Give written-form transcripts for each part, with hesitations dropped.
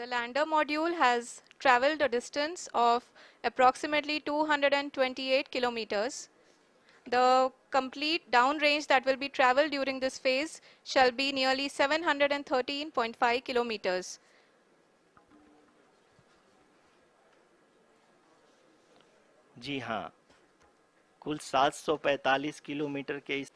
The lander module has traveled a distance of approximately 228 kilometers. The complete downrange that will be traveled during this phase shall be nearly 713.5 kilometers. जी हाँ, कुल 745 kilometre के इस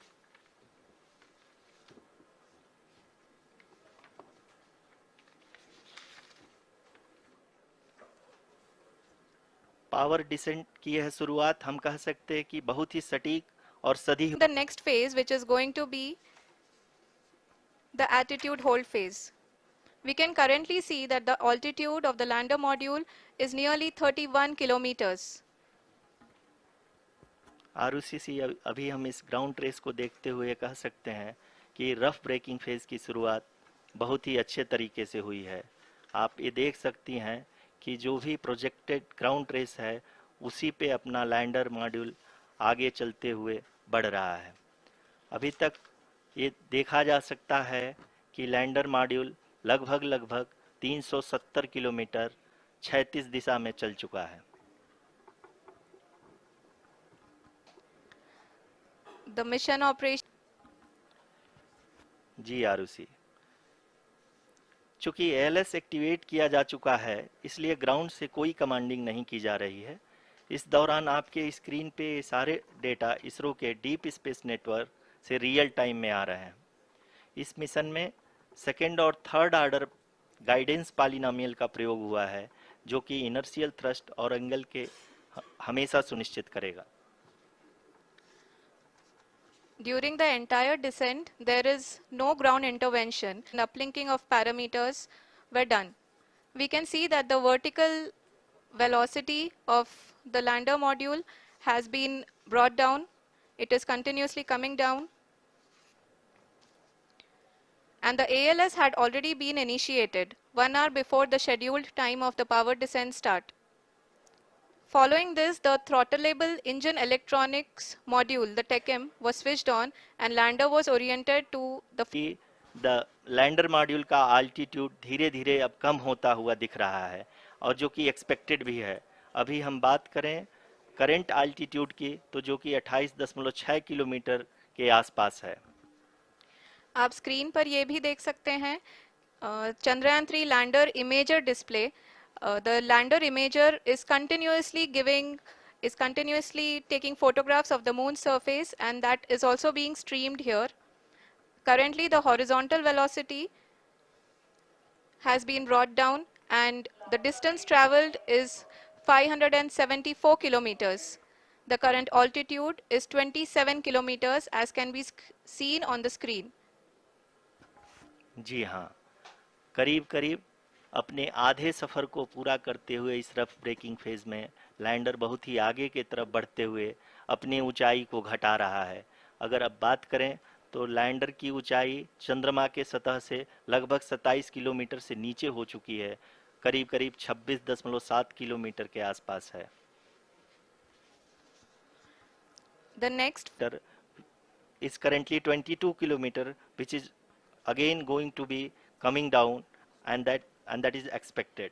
power descent की यह शुरुआत हम कह सकते हैं कि बहुत ही सटीक और सदी The next phase, which is going to be the attitude hold phase. We can currently see that the altitude of the lander module is nearly 31 kilometers. आरयूसीसी अभी हम इस ग्राउंड ट्रेस को देखते हुए कह सकते हैं कि रफ ब्रेकिंग फेज की शुरुआत बहुत ही अच्छे तरीके से हुई है। आप ये देख सकती हैं कि जो भी प्रोजेक्टेड ग्राउंड ट्रेस है उसी पे अपना लैंडर मॉड्यूल आगे चलते हुए बढ़ रहा है। अभी तक ये देखा जा सकता है कि लैंडर मॉड्यूल लगभग 370 किलोमीटर क्षैतिज दिशा में चल चुका है। The mission operation. जी आरुषि, चूंकि एएलएस एक्टिवेट किया जा चुका है इसलिए ग्राउंड से कोई कमांडिंग नहीं की जा रही है। इस दौरान आपके स्क्रीन पे सारे डेटा इसरो के डीप स्पेस नेटवर्क से रियल टाइम में आ रहे हैं। इस मिशन में सेकेंड और थर्ड ऑर्डर गाइडेंस पॉलिनोमियल का प्रयोग हुआ है जो कि इनर्शियल थ्रस्ट और एंगल के हमेशा सुनिश्चित करेगा। During the entire descent, there is no ground intervention. Uplinking of parameters were done. We can see that the vertical velocity of the lander module has been brought down. It is continuously coming down. And the ALS had already been initiated 1 hour before the scheduled time of the power descent start. Following this, the throttleable engine electronics module, the TECM, was switched on and lander was oriented to the the lander module का altitude धीरे धीरे अब कम होता हुआ दिख रहा है और जो कि एक्सपेक्टेड भी है। अभी हम बात करें करंट आल्टीट्यूड की तो जो कि 28.6 किलोमीटर के आसपास है। आप स्क्रीन पर ये भी देख सकते हैं Chandrayaan 3 lander imager display. The lander imager is continuously taking photographs of the moon's surface, and that is also being streamed here. Currently, the horizontal velocity has been brought down and the distance traveled is 574 kilometers. The current altitude is 27 kilometers as can be seen on the screen. जी हाँ, करीब करीब अपने आधे सफ़र को पूरा करते हुए इस रफ ब्रेकिंग फेज में लैंडर बहुत ही आगे की तरफ बढ़ते हुए अपनी ऊंचाई को घटा रहा है। अगर अब बात करें तो लैंडर की ऊंचाई चंद्रमा के सतह से लगभग 27 किलोमीटर से नीचे हो चुकी है, करीब करीब 26.7 किलोमीटर के आसपास है। The next is currently 22 kilometer, which is again going to be coming down, and that is expected.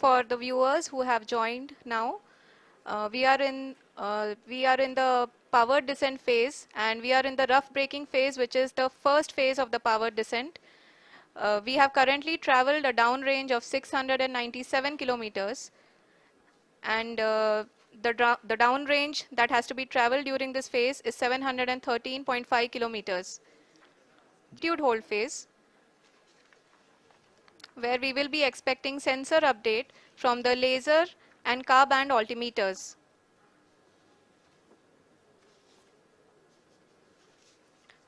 For the viewers who have joined now, we are in the power descent phase, and we are in the rough braking phase, which is the first phase of the power descent. We have currently traveled a downrange of 697 kilometers, and the downrange that has to be traveled during this phase is 713.5 kilometers. Altitude hold phase, where we will be expecting sensor update from the laser and car band altimeters.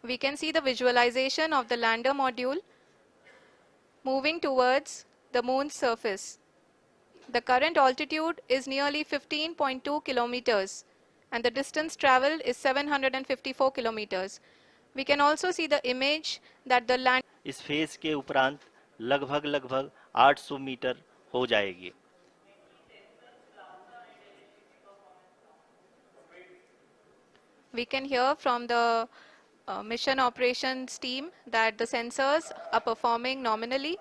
We can see the visualization of the lander module moving towards the moon's surface. The current altitude is nearly 15.2 kilometers and the distance traveled is 754 kilometers. We can also see the image that the land इस phase के उपरांत लगभग 800 metre हो जाएगी। We can hear from the mission operations team that the sensors are performing nominally.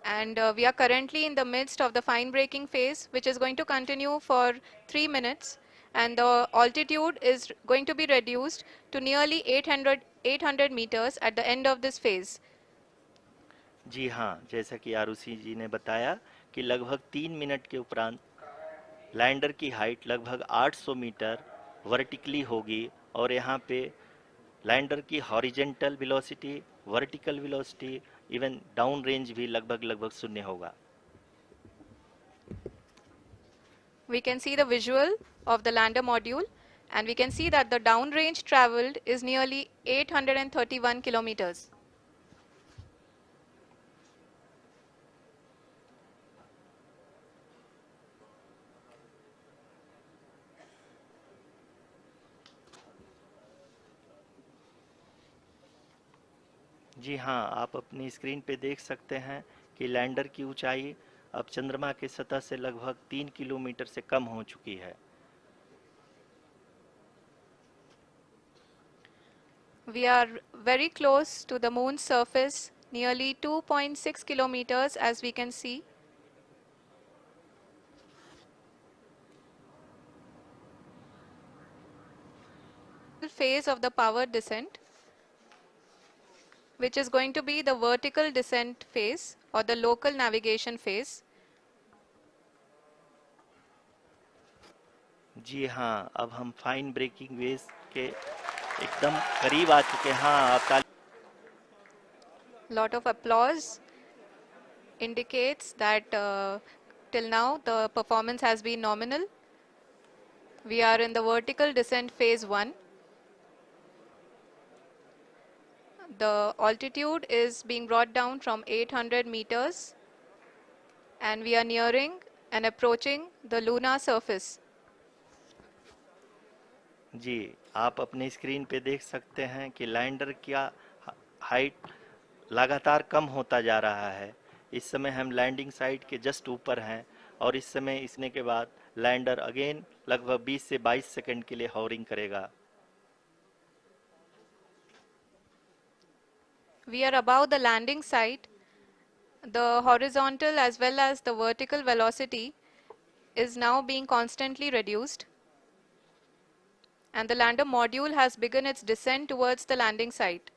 And we are currently in the midst of the fine braking phase, which is going to continue for 3 minutes. And the altitude is going to be reduced to nearly 800 meters at the end of this phase. जी हाँ, जैसा कि आरुषि जी ने बताया कि लगभग 3 minute के उपरांत lander की हाइट लगभग 800 मीटर वर्टिकली होगी और यहाँ पे लैंडर की horizontal velocity, vertical velocity, even down range भी लगभग लगभग शून्य होगा। We can see the visual of the lander module, and we can see that the downrange traveled is nearly 831 kilometers. जी हाँ, आप अपनी स्क्रीन पे देख सकते हैं कि लैंडर की ऊंचाई अब चंद्रमा के सतह से लगभग 3 किलोमीटर से कम हो चुकी है। We are very close to the moon's surface, nearly 2.6 kilometers, as we can see. Phase of the power descent, which is going to be the vertical descent phase or the local navigation phase. जी हाँ, अब हम fine breaking waves के एकदम करीब आ चुके हैं। हाँ, आप ताली Lot of applause indicates that till now the performance has been nominal. We are in the vertical descent phase 1. The altitude is being brought down from 800 meters, and we are nearing and approaching the lunar surface. जी, आप अपनी screen पे देख सकते हैं कि lander का height लगातार कम होता जा रहा है। इस समय हम लैंडिंग साइट के जस्ट ऊपर हैं और इस समय इसने के बाद लैंडर अगेन लगभग 20 से 22 सेकंड के लिए हॉवरिंग करेगा। We are above the landing site. The horizontal as well as the vertical velocity is now being constantly reduced, and the lander module has begun its descent towards the landing site.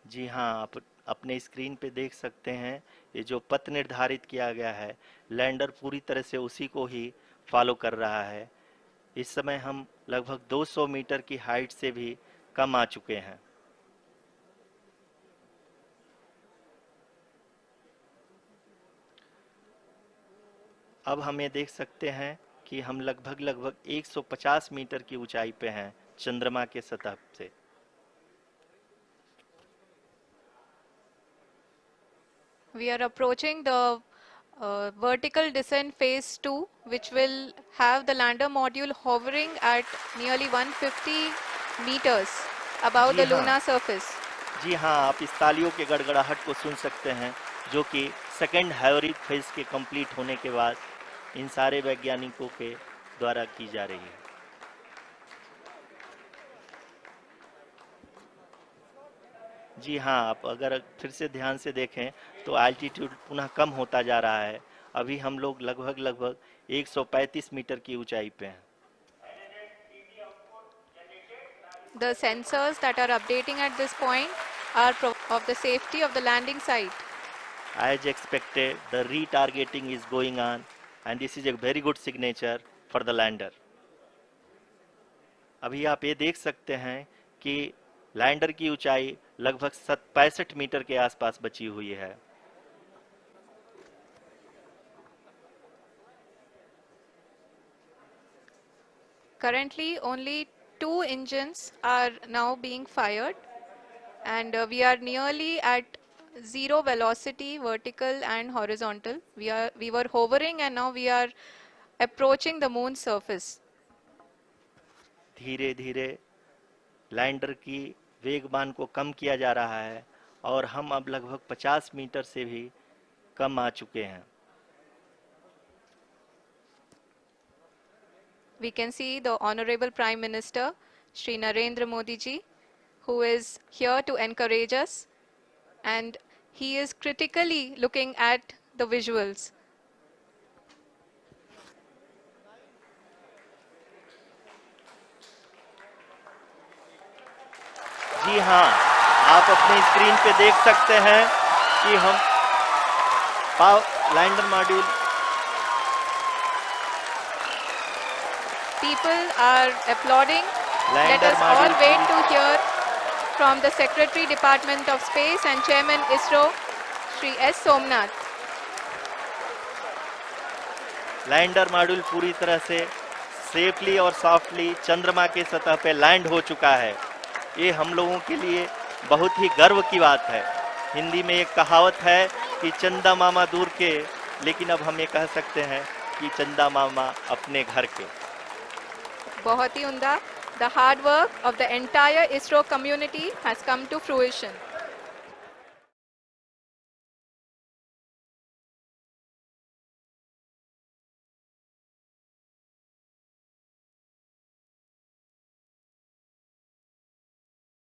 जी हाँ, आप अपने screen पे देख सकते हैं ये जो पथ निर्धारित किया गया है, लैंडर पूरी तरह से उसी को ही फॉलो कर रहा है। इस समय हम लगभग 200 मीटर की हाइट से भी कम आ चुके हैं। अब हम ये देख सकते हैं कि हम लगभग लगभग 150 मीटर की ऊंचाई पे हैं चंद्रमा के सतह से। We are approaching the vertical descent phase 2, which will have the lander module hovering at nearly 150 meters above ji the हाँ, lunar surface. जी हाँ, आप इस तालियों के गड़गड़ाहट को सुन सकते हैं जो कि सेकंड हाइब्रिड फेज के कंप्लीट होने के बाद इन सारे वैज्ञानिकों के द्वारा की जा रही है। जी हाँ, आप अगर फिर से ध्यान से देखें तो एल्टीट्यूड पुनः कम होता जा रहा है। अभी हम लोग लगभग लगभग 135 मीटर की ऊंचाई पे हैं। The sensors that are updating at this point are of the safety of the landing site. As expected, the retargeting is going on and this is a very good signature for the lander. अभी आप ये देख सकते हैं कि lander की ऊंचाई लगभग 65 मीटर के आसपास बची हुई है। Currently, only 2 engines are now being fired, and we are nearly at zero velocity, vertical and horizontal. We were hovering, and now we are approaching the moon's surface. धीरे धीरे लैंडर की वेगमान को कम किया जा रहा है और हम अब लगभग 50 मीटर से भी कम आ चुके हैं। we can see the Honorable Prime Minister, Shri Narendra Modi ji, who is here to encourage us, and he is critically looking at the visuals. जी हाँ, आप अपने स्क्रीन पे देख सकते हैं कि हम lander module People are applauding. Let lander us all module wait to hear from the Secretary, Department of Space and Chairman ISRO, Shri S. Somnath. Lander module पूरी तरह से सेफली और सॉफ्टली चंद्रमा के सतह पे लैंड हो चुका है। ये हम लोगों के लिए बहुत ही गर्व की बात है। हिंदी में एक कहावत है कि चंदा मामा दूर के, लेकिन अब हम ये कह सकते हैं कि चंदा मामा अपने घर के। बहुत ही उम्दा. The hard work of the entire ISRO community has come to fruition.